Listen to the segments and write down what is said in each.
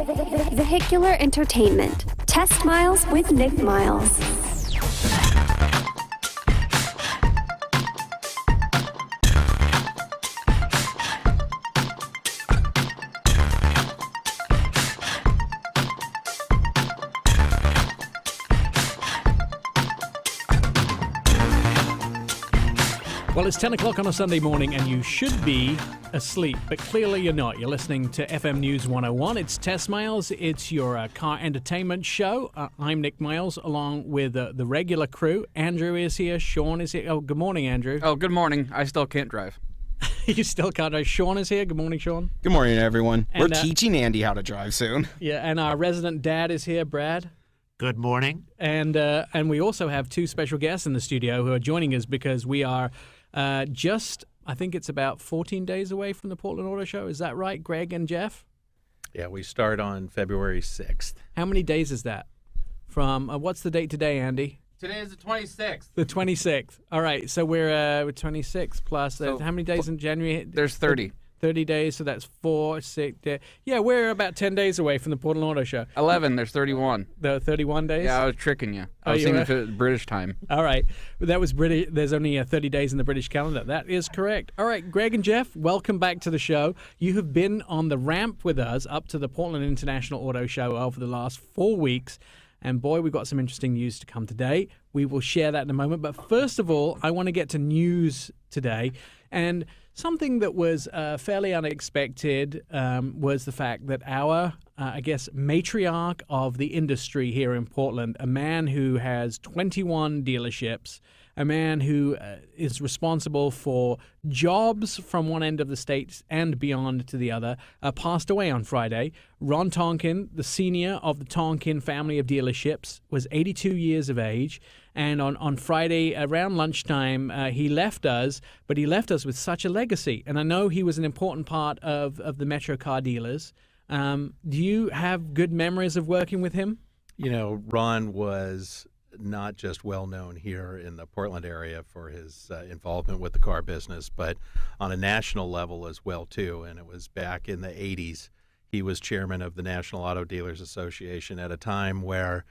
Vehicular Entertainment. Test Miles with Nick Miles. Well, it's 10 o'clock on a Sunday morning and you should be asleep, but clearly you're not. You're listening to FM News 101. It's Test Miles. It's your car entertainment show. I'm Nick Miles along with the regular crew. Andrew is here. Sean is here. Oh, good morning, Andrew. Oh, good morning. I still can't drive. You still can't drive. Sean is here. Good morning, Sean. Good morning, everyone. And, We're teaching Andy how to drive soon. Yeah, and our resident dad is here, Brad. Good morning. And we also have two special guests in the studio who are joining us because we are I think it's about 14 days away from the Portland Auto Show. Is that right, Greg and Jeff? Yeah, we start on February 6th. How many days is that? From, what's the date today, Andy? Today is the 26th. The 26th. All right, so we're 26 plus, So, how many days in January? There's 30. 30 days, so that's 4, 6, yeah, we're about 10 days away from the Portland Auto Show. 11. There's 31. The 31 days? Yeah, I was tricking you. I Oh, was you thinking were? if it was British time. All right. That was British. There's only 30 days in the British calendar. That is correct. All right, Greg and Jeff, welcome back to the show. You have been on the ramp with us up to the Portland International Auto Show over the last 4 weeks. And boy, we've got some interesting news to come today. We will share that in a moment. But first of all, I want to get to news today. And something that was fairly unexpected was the fact that our, matriarch of the industry here in Portland, a man who has 21 dealerships, a man who is responsible for jobs from one end of the state and beyond to the other, passed away on Friday. Ron Tonkin, the senior of the Tonkin family of dealerships, was 82 years of age. And on Friday, around lunchtime, he left us, but he left us with such a legacy. And I know he was an important part of the Metro car dealers. Do you have good memories of working with him? You know, Ron was not just well known here in the Portland area for his involvement with the car business, but on a national level as well, too. And it was back in the 80s. He was chairman of the National Auto Dealers Association at a time where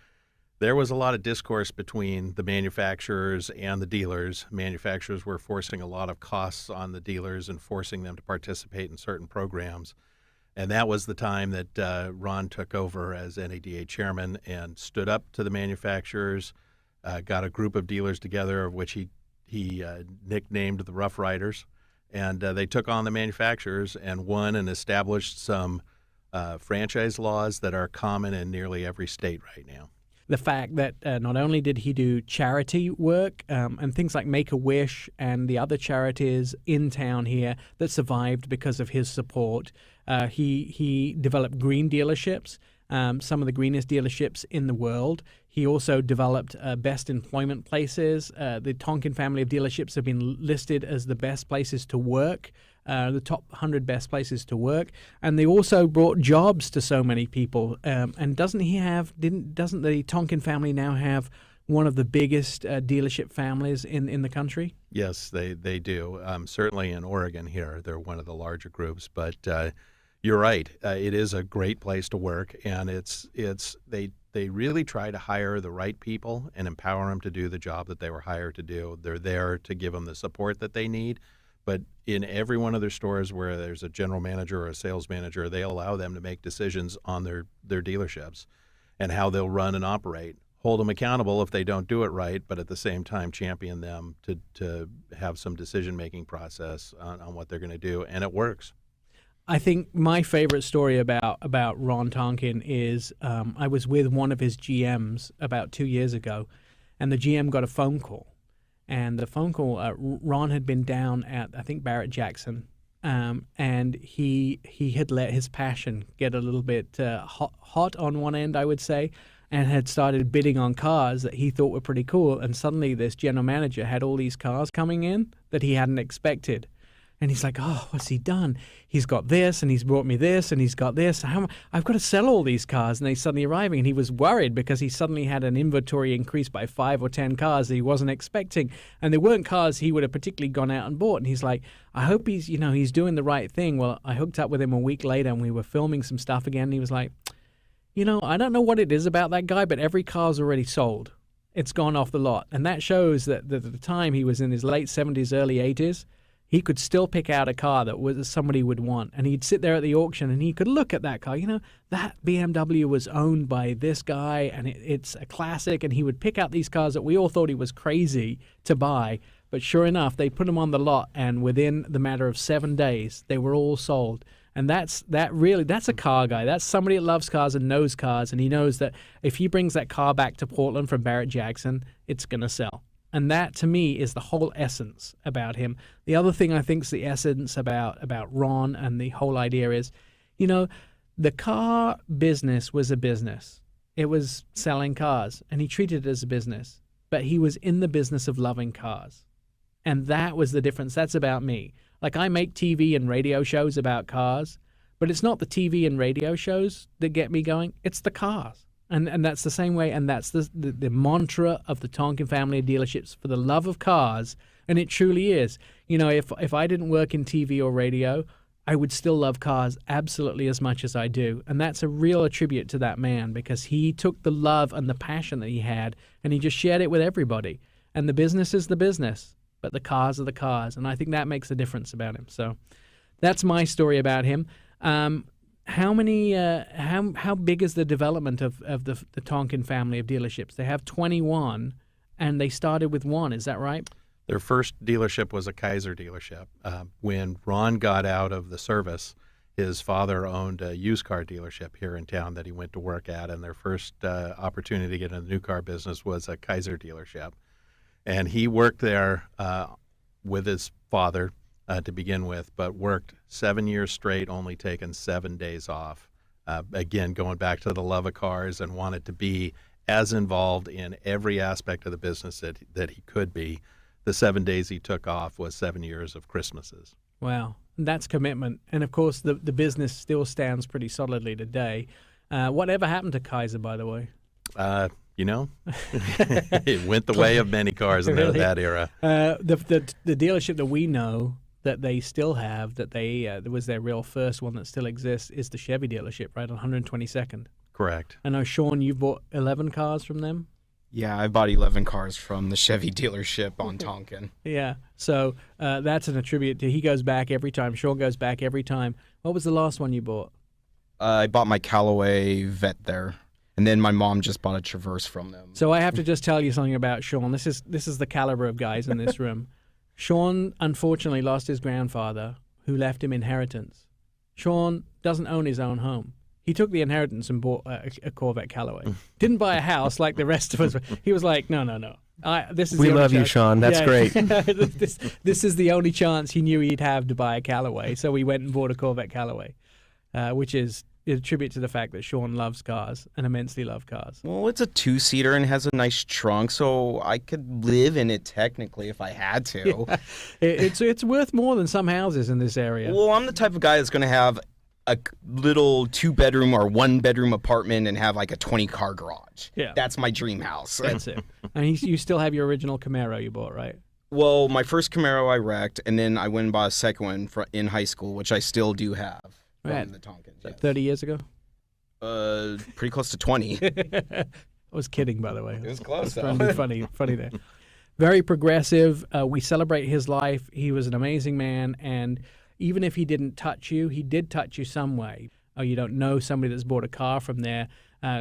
there was a lot of discourse between the manufacturers and the dealers. Manufacturers were forcing a lot of costs on the dealers and forcing them to participate in certain programs. And that was the time that Ron took over as NADA chairman and stood up to the manufacturers, got a group of dealers together, of which he nicknamed the Rough Riders. And they took on the manufacturers and won and established some franchise laws that are common in nearly every state right now. The fact that not only did he do charity work and things like Make-A-Wish and the other charities in town here that survived because of his support, he developed green dealerships, some of the greenest dealerships in the world. He also developed best employment places. The Tonkin family of dealerships have been listed as the best places to work, the top 100 best places to work, and they also brought jobs to so many people. And doesn't the Tonkin family now have one of the biggest dealership families in the country? Yes, they do. Certainly in Oregon here, they're one of the larger groups. But you're right. It is a great place to work, and they really try to hire the right people and empower them to do the job that they were hired to do. They're there to give them the support that they need. But in every one of their stores where there's a general manager or a sales manager, they allow them to make decisions on their dealerships and how they'll run and operate. Hold them accountable if they don't do it right, but at the same time champion them to have some decision-making process on what they're going to do, and it works. I think my favorite story about Ron Tonkin is I was with one of his GMs about 2 years ago, and the GM got a phone call. And the phone call, Ron had been down at, I think, Barrett Jackson, and he had let his passion get a little bit hot on one end, I would say, and had started bidding on cars that he thought were pretty cool. And suddenly this general manager had all these cars coming in that he hadn't expected. And he's like, oh, what's he done? He's got this, and he's brought me this, and he's got this. I've got to sell all these cars, and they're suddenly arriving. And he was worried because he suddenly had an inventory increase by 5 or 10 cars that he wasn't expecting. And they weren't cars he would have particularly gone out and bought. And he's like, I hope he's doing the right thing. Well, I hooked up with him a week later, and we were filming some stuff again. And he was like, I don't know what it is about that guy, but every car's already sold. It's gone off the lot. And that shows that at the time he was in his late 70s, early 80s, he could still pick out a car that somebody would want. And he'd sit there at the auction and he could look at that car. That BMW was owned by this guy and it's a classic. And he would pick out these cars that we all thought he was crazy to buy. But sure enough, they put them on the lot. And within the matter of 7 days, they were all sold. And that's a car guy. That's somebody that loves cars and knows cars. And he knows that if he brings that car back to Portland from Barrett-Jackson, it's going to sell. And that, to me, is the whole essence about him. The other thing I think is the essence about Ron and the whole idea is, the car business was a business. It was selling cars, and he treated it as a business. But he was in the business of loving cars. And that was the difference. That's about me. Like, I make TV and radio shows about cars, but it's not the TV and radio shows that get me going. It's the cars. And that's the same way, and that's the mantra of the Tonkin family of dealerships, for the love of cars, and it truly is. If I didn't work in TV or radio, I would still love cars absolutely as much as I do, and that's a real tribute to that man, because he took the love and the passion that he had, and he just shared it with everybody. And the business is the business, but the cars are the cars, and I think that makes a difference about him. So that's my story about him. How big is the development of the Tonkin family of dealerships? They have 21, and they started with one. Is that right? Their first dealership was a Kaiser dealership. When Ron got out of the service, his father owned a used car dealership here in town that he went to work at, and their first opportunity to get in the new car business was a Kaiser dealership. And he worked there with his father to begin with, but worked 7 years straight, only taken 7 days off. Again, going back to the love of cars, and wanted to be as involved in every aspect of the business that he could be. The 7 days he took off was 7 years of Christmases. Wow, that's commitment. And of course, the business still stands pretty solidly today. Whatever happened to Kaiser, by the way? It went the way of many cars in Really? that era. The dealership that we know that they still have, that was their real first one that still exists, is the Chevy dealership, right, on 122nd. Correct. I know, Sean, you bought 11 cars from them? Yeah, I bought 11 cars from the Chevy dealership on Tonkin. Yeah, so that's an attribute to, he goes back every time. Sean goes back every time. What was the last one you bought? I bought my Callaway Vet there, and then my mom just bought a Traverse from them. So I have to just tell you something about Sean. This is the caliber of guys in this room. Sean, unfortunately, lost his grandfather, who left him inheritance. Sean doesn't own his own home. He took the inheritance and bought a Corvette Callaway. Didn't buy a house like the rest of us. He was like, no. This is We the only love you, chance. Sean. That's great. This is the only chance he knew he'd have to buy a Callaway. So he went and bought a Corvette Callaway, which is a tribute to the fact that Sean loves cars and immensely loves cars. Well, it's a two-seater and has a nice trunk, so I could live in it technically if I had to. Yeah. It's worth more than some houses in this area. Well, I'm the type of guy that's going to have a little 2-bedroom or 1-bedroom apartment and have like a 20-car garage. Yeah. That's my dream house. That's it. And you still have your original Camaro you bought, right? Well, my first Camaro I wrecked, and then I went and bought a second one in high school, which I still do have from Right. the Tonkins. Yes. 30 years ago? Pretty close to 20. I was kidding, by the way. It was close, Trying though. to be funny there. Very progressive. We celebrate his life. He was an amazing man, and even if he didn't touch you, he did touch you some way. Oh, you don't know somebody that's bought a car from there.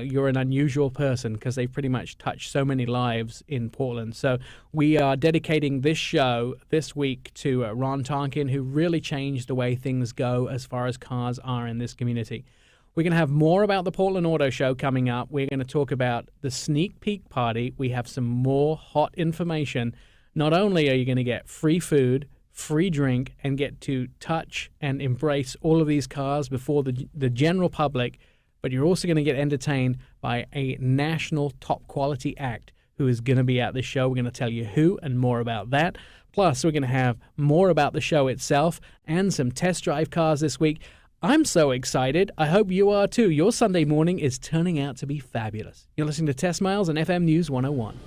You're an unusual person because they pretty much touched so many lives in Portland. So we are dedicating this show this week to Ron Tonkin, who really changed the way things go as far as cars are in this community. We're going to have more about the Portland Auto Show coming up. We're going to talk about the sneak peek party. We have some more hot information. Not only are you going to get free food, free drink, and get to touch and embrace all of these cars before the general public, but you're also going to get entertained by a national top quality act who is going to be at the show. We're going to tell you who and more about that. Plus, we're going to have more about the show itself and some test drive cars this week. I'm so excited. I hope you are too. Your Sunday morning is turning out to be fabulous. You're listening to Test Miles on FM News 101.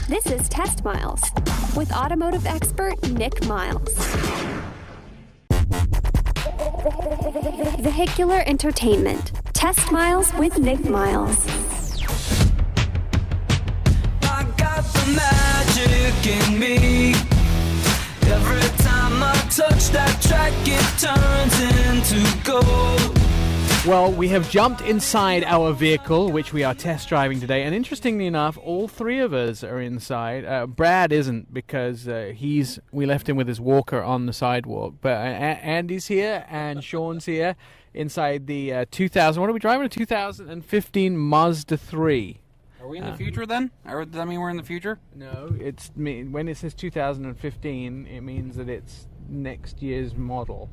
This is Test Miles with automotive expert Nick Miles. Vehicular entertainment. Test Miles with Nick Miles. I got the magic in me. Every time I touch that track, it turns into gold. Well, we have jumped inside our vehicle, which we are test driving today. And interestingly enough, all three of us are inside. Brad isn't because we left him with his walker on the sidewalk. But Andy's here and Sean's here inside the 2000. What are we driving? A 2015 Mazda 3. Are we in the future then? Or does that mean we're in the future? No, when it says 2015, it means that it's next year's model.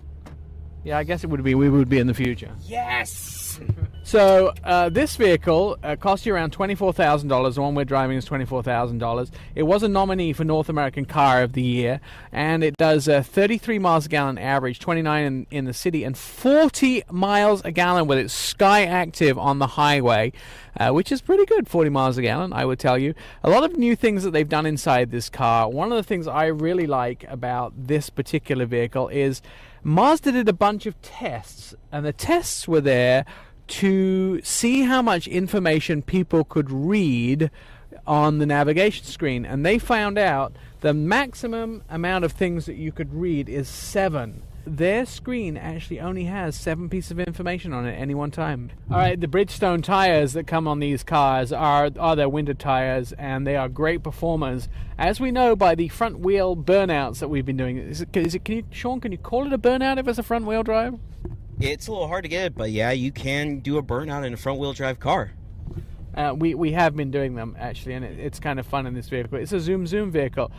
Yeah, I guess it would be. We would be in the future. Yes! So this vehicle cost you around $24,000. The one we're driving is $24,000. It was a nominee for North American Car of the Year, and it does 33 miles a gallon average, 29 in the city, and 40 miles a gallon with its Sky Active on the highway, which is pretty good, 40 miles a gallon, I would tell you. A lot of new things that they've done inside this car. One of the things I really like about this particular vehicle is Mazda did a bunch of tests, and the tests were there to see how much information people could read on the navigation screen. And they found out the maximum amount of things that you could read is 7. Their screen actually only has 7 pieces of information on it at any one time. All right, the Bridgestone tires that come on these cars are their winter tires, and they are great performers, as we know by the front wheel burnouts that we've been doing. Sean, can you call it a burnout if it's a front wheel drive? It's a little hard to get, but yeah, you can do a burnout in a front wheel drive car. We have been doing them, actually, and it's kind of fun in this vehicle. It's a Zoom vehicle.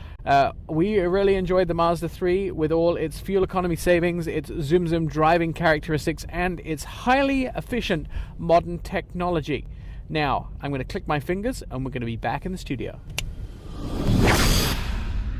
We really enjoyed the Mazda 3 with all its fuel economy savings, its Zoom driving characteristics, and its highly efficient modern technology. Now, I'm going to click my fingers, and we're going to be back in the studio.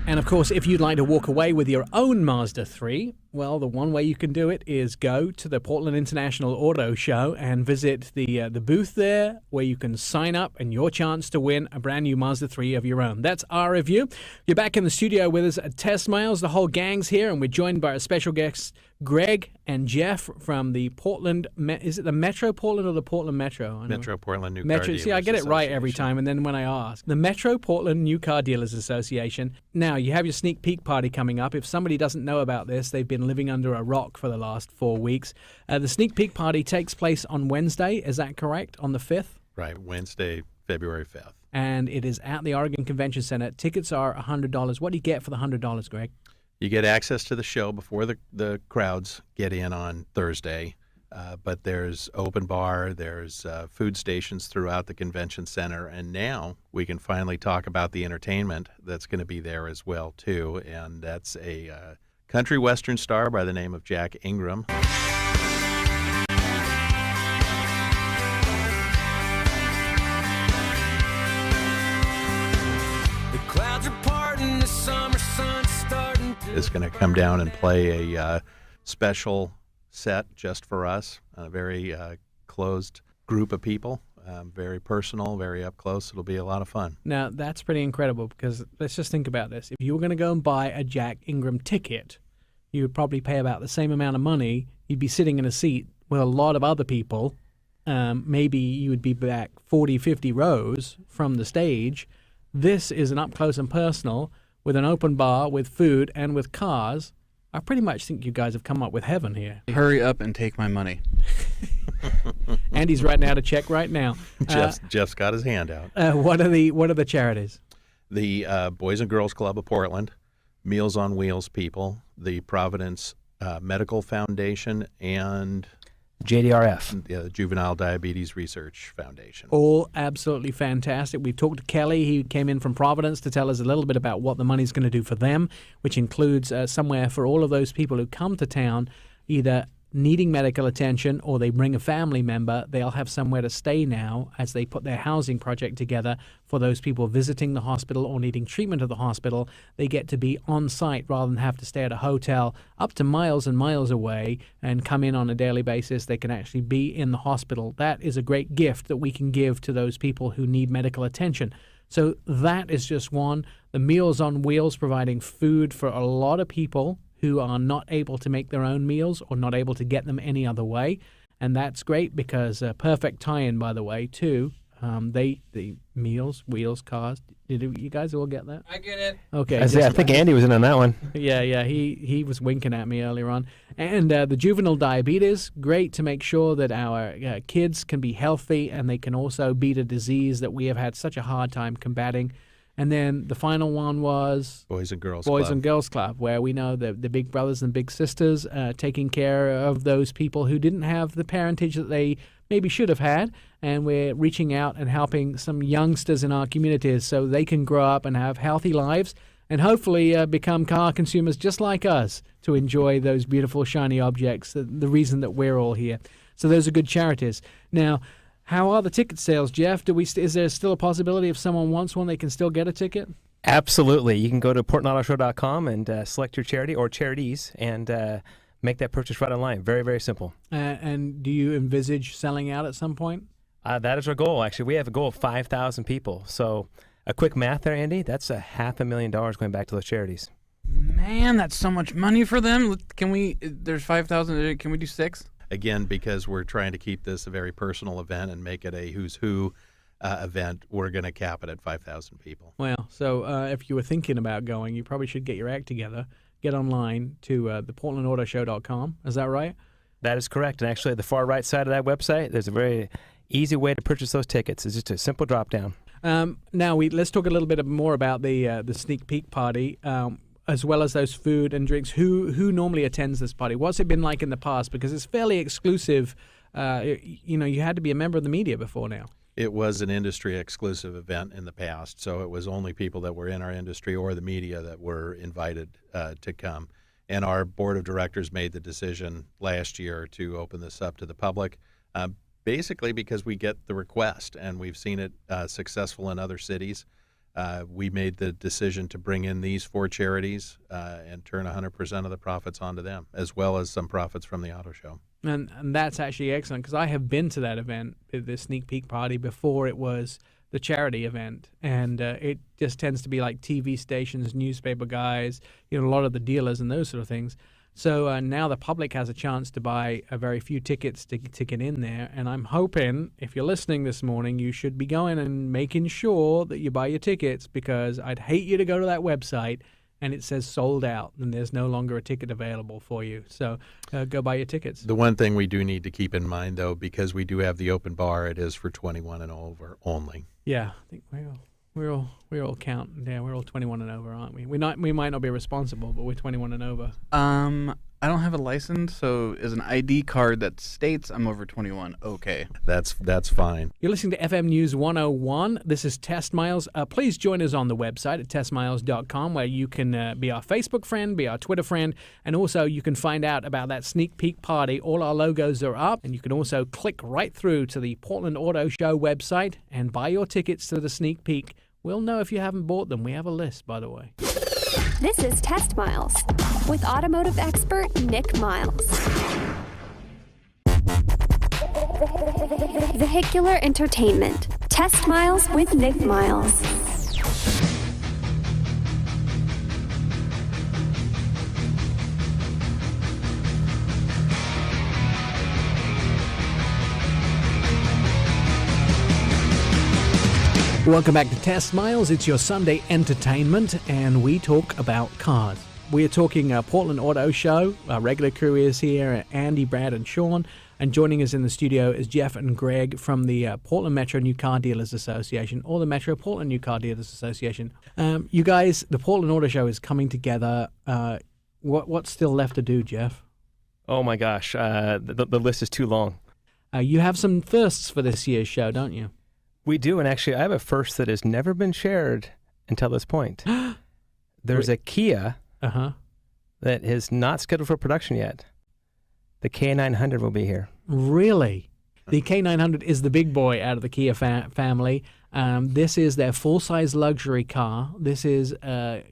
And of course, if you'd like to walk away with your own Mazda 3, well, the one way you can do it is go to the Portland International Auto Show and visit the booth there, where you can sign up and your chance to win a brand new Mazda 3 of your own. That's our review. You're back in the studio with us at Test Miles. The whole gang's here, and we're joined by our special guests, Greg and Jeff from the Portland. Is it the Metro Portland or the Portland Metro? Metro Portland New Car Metro. Dealers See, I get it right every Association. time, and then when I ask, the Metro Portland New Car Dealers Association. Now, you have your sneak peek party coming up. If somebody doesn't know about this, they've been living under a rock for the last 4 weeks. The sneak peek party takes place on Wednesday. Is that correct? On the 5th? Right, Wednesday, February 5th. And it is at the Oregon Convention Center. Tickets are $100. What do you get for the $100, Greg? You get access to the show before the crowds get in on Thursday, but there's open bar, there's food stations throughout the convention center, and now we can finally talk about the entertainment that's going to be there as well, too, and that's a country western star by the name of Jack Ingram. The clouds are parting, the summer sun's starting to Is going to come down and play a special set just for us, a very closed group of people, very personal, very up close. It'll be a lot of fun. Now, that's pretty incredible, because let's just think about this. If you were going to go and buy a Jack Ingram ticket, you would probably pay about the same amount of money. You'd be sitting in a seat with a lot of other people. Maybe you would be back 40, 50 rows from the stage. This is an up close and personal with an open bar, with food, and with cars. I pretty much think you guys have come up with heaven here. Hurry up and take my money. Andy's writing out a check right now. Jeff's got his hand out. What are the charities? The Boys and Girls Club of Portland, Meals on Wheels people, the Providence Medical Foundation, and JDRF. the Juvenile Diabetes Research Foundation. All absolutely fantastic. We've talked to Kelly. He came in from Providence to tell us a little bit about what the money's going to do for them, which includes somewhere for all of those people who come to town, either needing medical attention or they bring a family member. They'll have somewhere to stay now as they put their housing project together for those people visiting the hospital or needing treatment at the hospital. They get to be on site rather than have to stay at a hotel up to miles and miles away and come in on a daily basis. They can actually be in the hospital. That is a great gift that we can give to those people who need medical attention. So that is just one. The Meals on Wheels providing food for a lot of people who are not able to make their own meals or not able to get them any other way. And that's great because perfect tie-in, by the way, too. The meals, wheels, cars. Did you guys all get that? I get it. Okay. I think Andy was in on that one. Yeah. He was winking at me earlier on. And the juvenile diabetes, great to make sure that our kids can be healthy and they can also beat a disease that we have had such a hard time combating. And then the final one was Boys and Girls Boys Club. and Girls Club, where we know the big brothers and big sisters taking care of those people who didn't have the parentage that they maybe should have had. And we're reaching out and helping some youngsters in our communities so they can grow up and have healthy lives and hopefully become car consumers just like us to enjoy those beautiful, shiny objects, the reason that we're all here. So those are good charities. Now, how are the ticket sales, Jeff? Is there still a possibility if someone wants one, they can still get a ticket? Absolutely. You can go to portlandautoshow.com and select your charity or charities and make that purchase right online. Very, very simple. And do you envisage selling out at some point? That is our goal, actually. We have a goal of 5,000 people. So a quick math there, Andy, that's $500,000 going back to those charities. Man, that's so much money for them. Can we? There's 5,000. Can we do 6? Again, because we're trying to keep this a very personal event and make it a who's who event, we're going to cap it at 5,000 people. Well, so if you were thinking about going, you probably should get your act together. Get online to theportlandautoshow.com. Is that right? That is correct. And actually, at the far right side of that website, there's a very easy way to purchase those tickets. It's just a simple drop down. Now, let's talk a little bit more about the sneak peek party, as well as those food and drinks. Who normally attends this party? What's it been like in the past? Because it's fairly exclusive. You had to be a member of the media before now. It was an industry exclusive event in the past, so it was only people that were in our industry or the media that were invited to come. And our board of directors made the decision last year to open this up to the public, basically because we get the request, and we've seen it successful in other cities. We made the decision to bring in these 4 charities and turn 100% of the profits onto them, as well as some profits from the auto show. And that's actually excellent because I have been to that event, the sneak peek party, before it was the charity event. And it just tends to be like TV stations, newspaper guys, a lot of the dealers and those sort of things. So now the public has a chance to buy a very few tickets to get in there. And I'm hoping, if you're listening this morning, you should be going and making sure that you buy your tickets, because I'd hate you to go to that website and it says sold out and there's no longer a ticket available for you. So go buy your tickets. The one thing we do need to keep in mind, though, because we do have the open bar, it is for 21 and over only. Yeah, I think we're all count. Yeah, we're all 21 and over, aren't we? We might not be responsible, but we're 21 and over. I don't have a license, so is an ID card that states I'm over 21 okay? That's fine. You're listening to FM News 101. This is Test Miles. Please join us on the website at testmiles.com, where you can be our Facebook friend, be our Twitter friend, and also you can find out about that sneak peek party. All our logos are up, and you can also click right through to the Portland Auto Show website and buy your tickets to the sneak peek. We'll know if you haven't bought them. We have a list, by the way. This is Test Miles with automotive expert Nick Miles. Vehicular Entertainment. Test Miles with Nick Miles. Welcome back to Test Miles. It's your Sunday entertainment, and we talk about cars. We are talking Portland Auto Show. Our regular crew is here, Andy, Brad, and Sean. And joining us in the studio is Jeff and Greg from the Portland Metro New Car Dealers Association, or the Metro Portland New Car Dealers Association. You guys, the Portland Auto Show is coming together. What's still left to do, Jeff? Oh, my gosh. The list is too long. You have some firsts for this year's show, don't you? We do, and actually I have a first that has never been shared until this point. There's a Kia that is not scheduled for production yet. The K900 will be here. Really? The K900 is the big boy out of the Kia family. This is their full-size luxury car. This is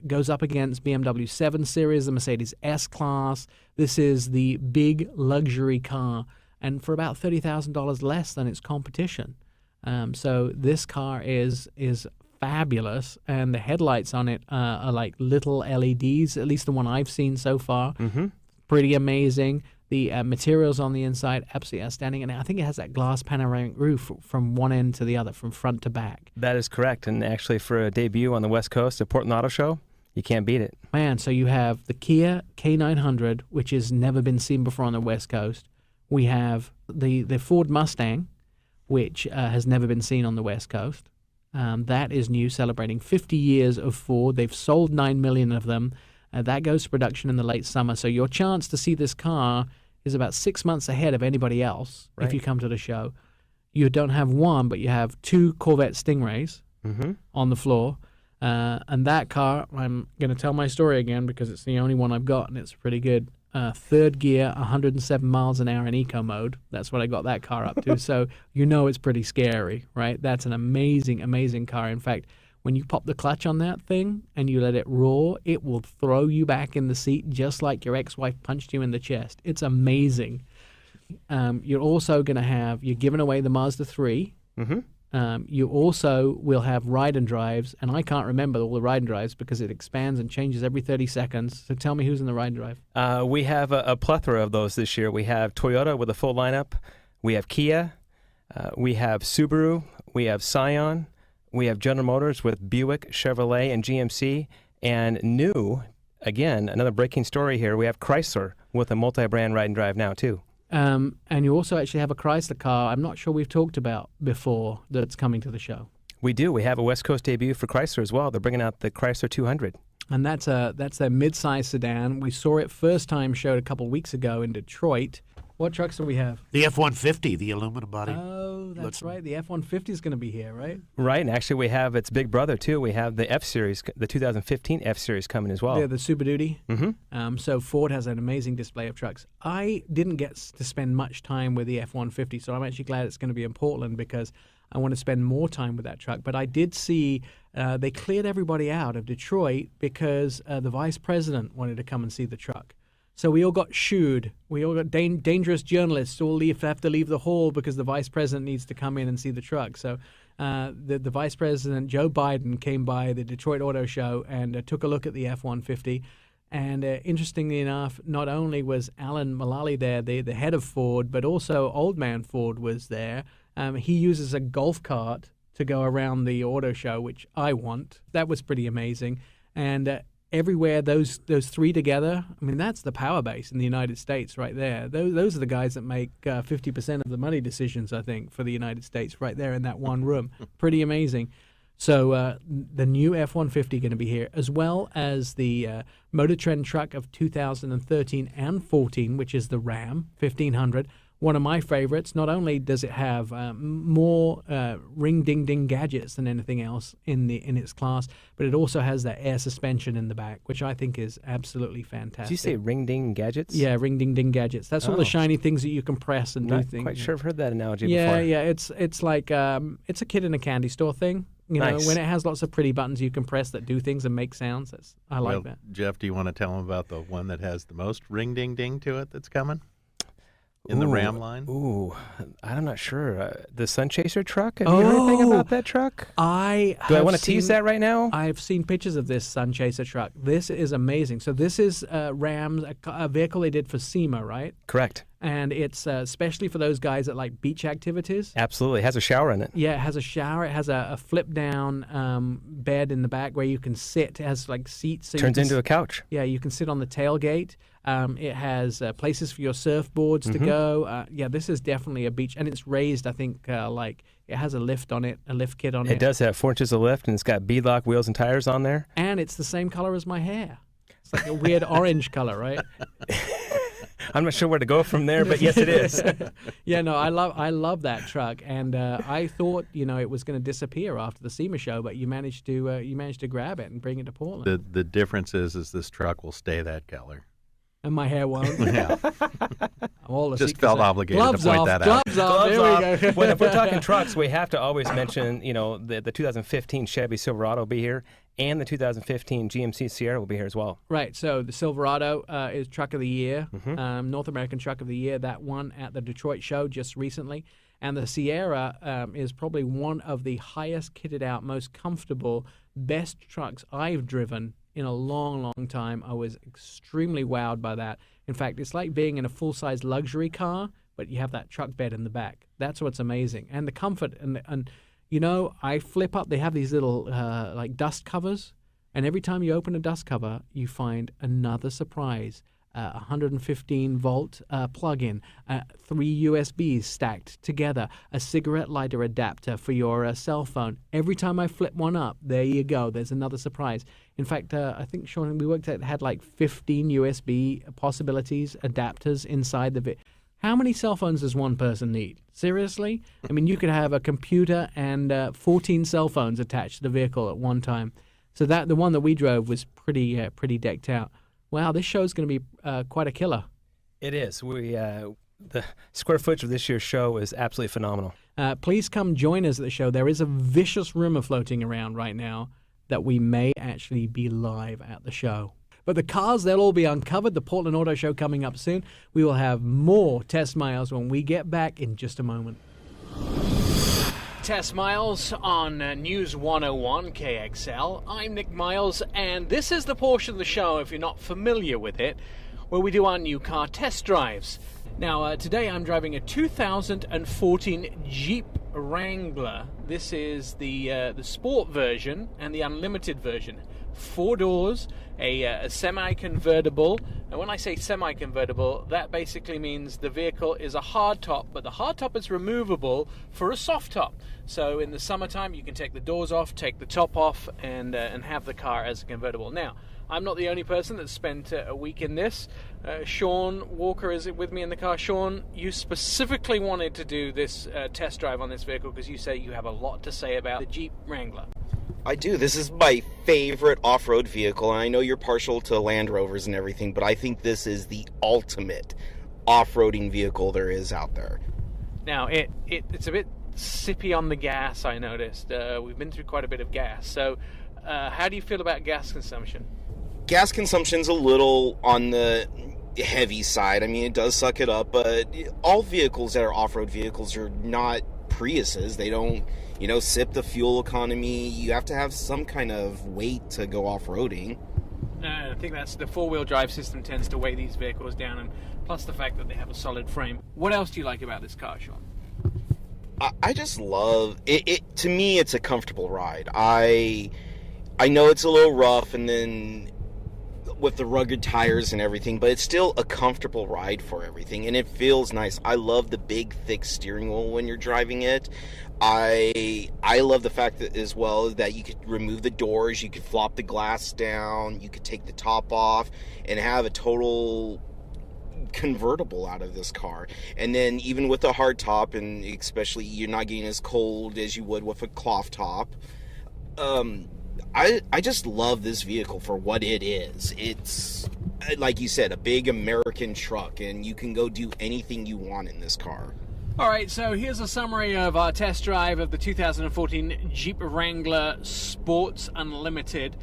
goes up against BMW 7 Series, the Mercedes S-Class. This is the big luxury car, and for about $30,000 less than its competition. So this car is fabulous, and the headlights on it are like little LEDs, at least the one I've seen so far. Mm-hmm. Pretty amazing. The materials on the inside, absolutely outstanding. And I think it has that glass panoramic roof from one end to the other, from front to back. That is correct. And actually, for a debut on the West Coast at Portland Auto Show, you can't beat it. Man, so you have the Kia K900, which has never been seen before on the West Coast. We have the Ford Mustang, which has never been seen on the West Coast. That is new, celebrating 50 years of Ford. They've sold 9 million of them. That goes to production in the late summer. So your chance to see this car is about 6 months ahead of anybody else if you come to the show. You don't have one, but you have 2 Corvette Stingrays on the floor. And that car, I'm going to tell my story again because it's the only one I've got, and it's pretty good. Third gear, 107 miles an hour in eco mode. That's what I got that car up to. So you know it's pretty scary, right? That's an amazing, amazing car. In fact, when you pop the clutch on that thing and you let it roar, it will throw you back in the seat just like your ex-wife punched you in the chest. It's amazing. You're also going to have, you're giving away the Mazda 3. You also will have ride and drives, and I can't remember all the ride and drives because it expands and changes every 30 seconds. So tell me who's in the ride and drive. We have a plethora of those this year. We have Toyota with a full lineup. We have Kia. We have Subaru. We have Scion. We have General Motors with Buick, Chevrolet, and GMC. And new, again, another breaking story here, we have Chrysler with a multi-brand ride and drive now, too. And you also actually have a Chrysler car I'm not sure we've talked about before that's coming to the show. We do. We have a West Coast debut for Chrysler as well. They're bringing out the Chrysler 200. And that's their mid-size sedan. We saw it first time showed a couple weeks ago in Detroit. What trucks do we have? The F-150, the aluminum body. Oh, that's right. The F-150 is going to be here, right? Right, and actually we have its big brother, too. We have the F-Series, the 2015 F-Series coming as well. Yeah, the Super Duty. So Ford has an amazing display of trucks. I didn't get to spend much time with the F-150, so I'm actually glad it's going to be in Portland because I want to spend more time with that truck. But I did see they cleared everybody out of Detroit because the vice president wanted to come and see the truck. So we all got shooed. We all got dangerous journalists all have to leave the hall because the vice president needs to come in and see the truck. So the vice president, Joe Biden, came by the Detroit Auto Show and took a look at the F-150. And interestingly enough, not only was Alan Mulally there, the head of Ford, but also Old Man Ford was there. He uses a golf cart to go around the auto show, which I want. That was pretty amazing. And everywhere those three together, I mean, that's the power base in the United States right there. Those are the guys that make 50% of the money decisions, I think, for the United States right there in that one room. Pretty amazing. So the new F-150 going to be here, as well as the Motor Trend truck of 2013 and 14, which is the Ram 1500. One of my favorites. Not only does it have more ring-ding-ding gadgets than anything else in its class, but it also has that air suspension in the back, which I think is absolutely fantastic. Did you say ring-ding gadgets? Yeah, ring-ding-ding gadgets. That's all the shiny things that you can press and do things. Not quite sure I've heard that analogy before. Yeah, it's like it's a kid in a candy store thing. You know, when it has lots of pretty buttons you can press that do things and make sounds. I like that. Jeff, do you want to tell them about the one that has the most ring-ding-ding to it that's coming? In the Ram line? I'm not sure. The Sunchaser truck? Have you heard anything about that truck? Do I want to tease that right now? I've seen pictures of this Sunchaser truck. This is amazing. So this is Ram's, a vehicle they did for SEMA, right? Correct. And it's especially for those guys that like beach activities. Absolutely. It has a shower in it. Yeah, it has a shower. It has a flip-down bed in the back where you can sit. It has like seats. So Turns into a couch. Yeah, you can sit on the tailgate. It has places for your surfboards to go. Yeah, this is definitely a beach. And it's raised, I think, like it has a lift on it, a lift kit on it. It does have 4 inches of lift, and it's got beadlock wheels and tires on there. And it's the same color as my hair. It's like a weird orange color, right? I'm not sure where to go from there, but yes, it is. Yeah, no, I love that truck, and I thought it was going to disappear after the SEMA show, but you managed to grab it and bring it to Portland. The difference is this truck will stay that color. And my hair won't. Yeah. All just felt obligated to point that out. Gloves off. There we go. Well, if we're talking trucks, we have to always mention, the 2015 Chevy Silverado will be here, and the 2015 GMC Sierra will be here as well. Right. So the Silverado is Truck of the Year, North American Truck of the Year. That won at the Detroit show just recently. And the Sierra is probably one of the highest kitted out, most comfortable, best trucks I've driven in a long, long time. I was extremely wowed by that. In fact, it's like being in a full-size luxury car, but you have that truck bed in the back. That's what's amazing. And the comfort. And you know, I flip up. They have these little like dust covers. And every time you open a dust cover, you find another surprise. 115-volt plug-in, 3 USBs stacked together, a cigarette lighter adapter for your cell phone. Every time I flip one up, there you go. There's another surprise. In fact, I think, Sean, we worked at it had like 15 USB possibilities, adapters inside the How many cell phones does one person need? Seriously? I mean, you could have a computer and 14 cell phones attached to the vehicle at one time. So that the one that we drove was pretty decked out. Wow, this show is going to be quite a killer. It is. The square footage of this year's show is absolutely phenomenal. Please come join us at the show. There is a vicious rumor floating around right now that we may actually be live at the show. But the cars, they'll all be uncovered. The Portland Auto Show coming up soon. We will have more Test Miles when we get back in just a moment. Test Miles on News 101 KXL. I'm Nick Miles, and this is the portion of the show, if you're not familiar with it, where we do our new car test drives. Now, today I'm driving a 2014 Jeep Wrangler. This is the sport version and the unlimited version. 4 doors, a semi-convertible. And when I say semi-convertible, that basically means the vehicle is a hard top, but the hard top is removable for a soft top. So in the summertime, you can take the doors off, take the top off, and have the car as a convertible. Now, I'm not the only person that's spent a week in this. Sean Walker is with me in the car. Sean, you specifically wanted to do this test drive on this vehicle because you say you have a lot to say about the Jeep Wrangler. I do. This is my favorite off-road vehicle, and I know you're partial to Land Rovers and everything, but I think this is the ultimate off-roading vehicle there is out there. Now, it's a bit sippy on the gas, I noticed. We've been through quite a bit of gas. So, how do you feel about gas consumption? Gas consumption's a little on the heavy side. I mean, it does suck it up, but all vehicles that are off-road vehicles are not Priuses. They don't, sip the fuel economy. You have to have some kind of weight to go off-roading. I think that's the four-wheel drive system tends to weigh these vehicles down, and plus the fact that they have a solid frame. What else do you like about this car, Sean? I just love it. To me, it's a comfortable ride. I know it's a little rough, and then with the rugged tires and everything, but it's still a comfortable ride for everything, and it feels nice. I love the big, thick steering wheel when you're driving it. I love the fact that as well that you could remove the doors, you could flop the glass down, you could take the top off, and have a total convertible out of this car. And then even with the hard top, and especially you're not getting as cold as you would with a cloth top. I just love this vehicle for what it is. It's, like you said, a big American truck, and you can go do anything you want in this car. All right, so here's a summary of our test drive of the 2014 Jeep Wrangler Sports Unlimited.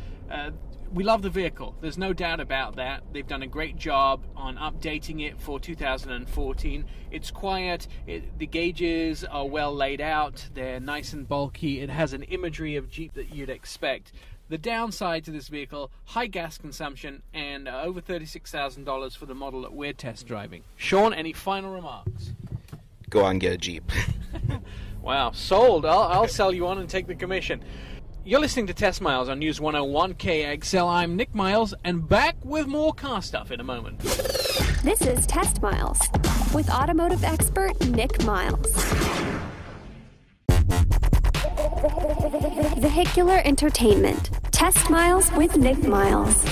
We love the vehicle. There's no doubt about that. They've done a great job on updating it for 2014. It's quiet. The gauges are well laid out. They're nice and bulky. It has an imagery of Jeep that you'd expect. The downside to this vehicle, high gas consumption, and over $36,000 for the model that we're test driving. Sean, any final remarks? Go on and get a Jeep. Wow, sold. I'll sell you on and take the commission. You're listening to Test Miles on News 101 KXL. I'm Nick Miles, and back with more car stuff in a moment. This is Test Miles with automotive expert Nick Miles. Vehicular Entertainment. Test Miles with Nick Miles.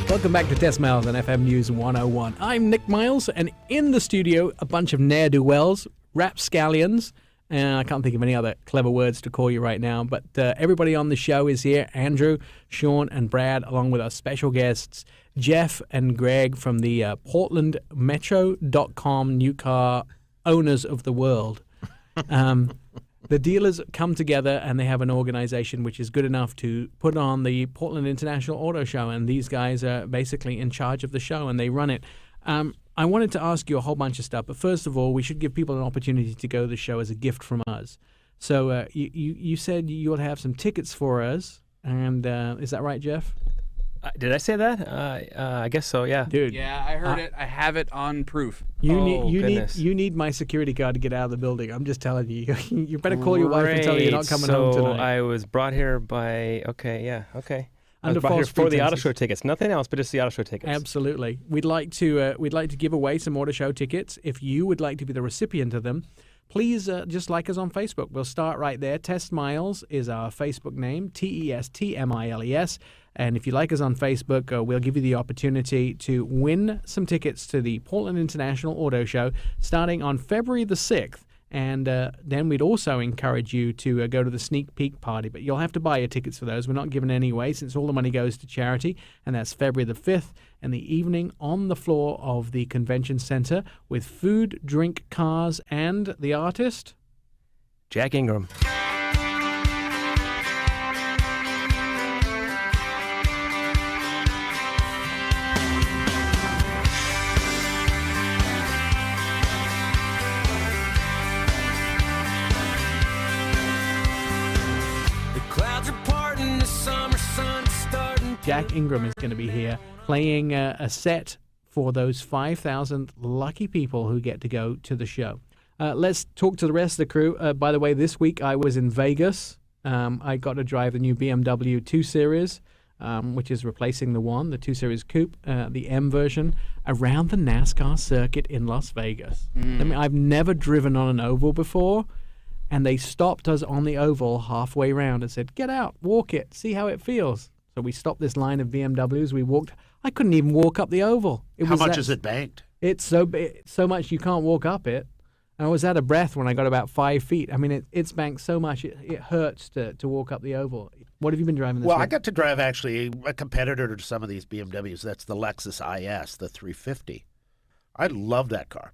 Welcome back to Test Miles on FM News 101. I'm Nick Miles, and in the studio, a bunch of ne'er-do-wells, rapscallions, and I can't think of any other clever words to call you right now, but everybody on the show is here. Andrew, Sean, and Brad, along with our special guests, Jeff and Greg from the PortlandMetro.com new car owners of the world. The dealers come together and they have an organization which is good enough to put on the Portland International Auto Show, and these guys are basically in charge of the show and they run it. I wanted to ask you a whole bunch of stuff, but first of all, we should give people an opportunity to go to the show as a gift from us. So you said you would have some tickets for us, and is that right, Jeff? Did I say that? I guess so. Yeah, dude. Yeah, I heard it. I have it on proof. You need my security guard to get out of the building. I'm just telling you. You better call your wife and tell her you're not coming home tonight. So I was brought here by. Okay. I Under was brought here false for the auto pretenses. show tickets. Nothing else, but just the auto show tickets. Absolutely. We'd like to give away some auto show tickets. If you would like to be the recipient of them, please just like us on Facebook. We'll start right there. Test Miles is our Facebook name, TESTMILES. And if you like us on Facebook, we'll give you the opportunity to win some tickets to the Portland International Auto Show starting on February the 6th. And then we'd also encourage you to go to the sneak peek party. But you'll have to buy your tickets for those. We're not giving any away since all the money goes to charity. And that's February the 5th and the evening on the floor of the convention center with food, drink, cars, and the artist, Jack Ingram. Jack Ingram is going to be here playing a set for those 5,000 lucky people who get to go to the show. Let's talk to the rest of the crew. By the way, this week I was in Vegas. I got to drive the new BMW 2 Series, which is replacing the 2 Series Coupe, the M version, around the NASCAR circuit in Las Vegas. I mean, I've never driven on an oval before, and they stopped us on the oval halfway around and said, "Get out, walk it, see how it feels." So we stopped this line of BMWs. We walked. I couldn't even walk up the oval. How much is it banked? It's so much you can't walk up it. I was out of breath when I got about 5 feet. I mean, it's banked so much it hurts to walk up the oval. What have you been driving this week? I got to drive actually a competitor to some of these BMWs. That's the Lexus IS, the 350. I love that car.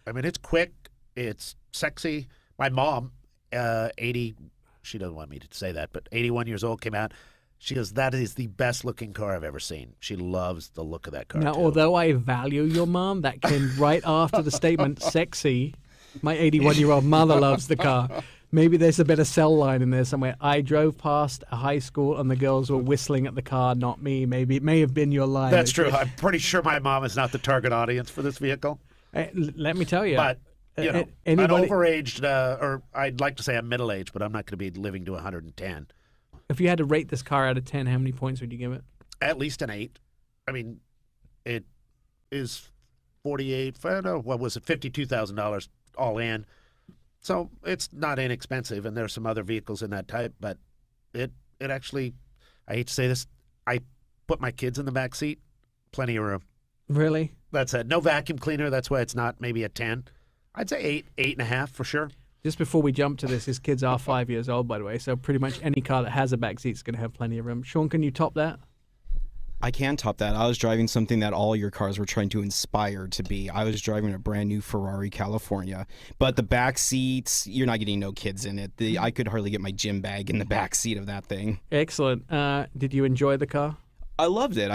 I mean, it's quick. It's sexy. My mom, 80, she doesn't want me to say that, but 81 years old, came out. She goes, "That is the best looking car I've ever seen." She loves the look of that car. Now, too. although I value your mom, that came right after the statement "sexy." My 81-year-old mother loves the car. Maybe there's a better sell line in there somewhere. I drove past a high school and the girls were whistling at the car, not me. Maybe it may have been your line. That's true. I'm pretty sure my mom is not the target audience for this vehicle. Let me tell you. But, you know, anybody, I'm overaged, or I'd like to say I'm middle-aged, but I'm not going to be living to 110. If you had to rate this car out of 10, how many points would you give it? At least an 8. I mean, it is $52,000 all in. So it's not inexpensive, and there's some other vehicles in that type, but it actually, I hate to say this, I put my kids in the back seat, plenty of room. Really? That's it. No vacuum cleaner. That's why it's not maybe a 10. I'd say 8.5 for sure. Just before we jump to this, his kids are 5 years old, by the way, so pretty much any car that has a back seat is going to have plenty of room. Sean, can you top that? I can top that. I was driving something that all your cars were trying to inspire to be. I was driving a brand new Ferrari California, but the back seats, you're not getting no kids in it. I could hardly get my gym bag in the back seat of that thing. Excellent. Did you enjoy the car? I loved it.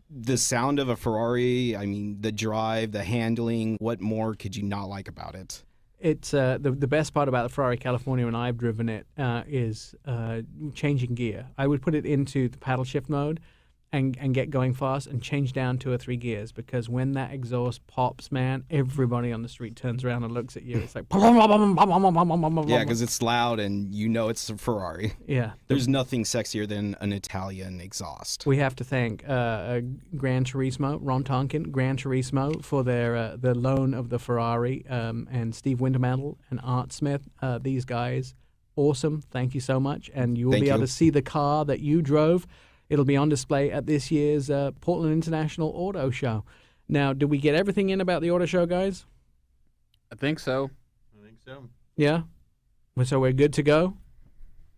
The sound of a Ferrari, I mean, the drive, the handling, what more could you not like about it? It's the best part about the Ferrari California when I've driven it is changing gear. I would put it into the paddle shift mode and get going fast and change down 2 or 3 gears, because when that exhaust pops, man, everybody on the street turns around and looks at you. It's like yeah, because it's loud and you know it's a Ferrari. Yeah, there's nothing sexier than an Italian exhaust. We have to thank Gran Turismo, Ron Tonkin, Gran Turismo for their loan of the Ferrari, and Steve Wintermantle and Art Smith. These guys, awesome. Thank you so much, and you will be able to see the car that you drove. It'll be on display at this year's Portland International Auto Show. Now, did we get everything in about the auto show, guys? I think so. Yeah? So we're good to go?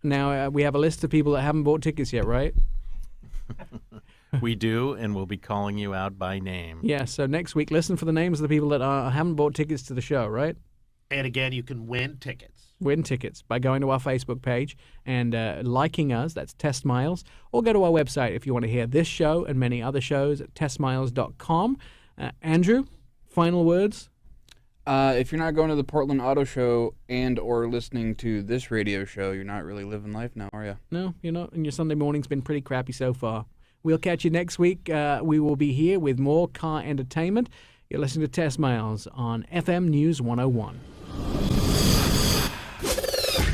Now, we have a list of people that haven't bought tickets yet, right? We do, and we'll be calling you out by name. Yeah, so next week, listen for the names of the people that haven't bought tickets to the show, right? And again, you can win tickets. Win tickets by going to our Facebook page and liking us. That's Test Miles. Or go to our website if you want to hear this show and many other shows at testmiles.com. Andrew, final words? If you're not going to the Portland Auto Show and or listening to this radio show, you're not really living life now, are you? No, you're not. And your Sunday morning's been pretty crappy so far. We'll catch you next week. We will be here with more car entertainment. You're listening to Test Miles on FM News 101.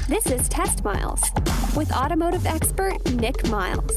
This is Test Miles with automotive expert Nick Miles.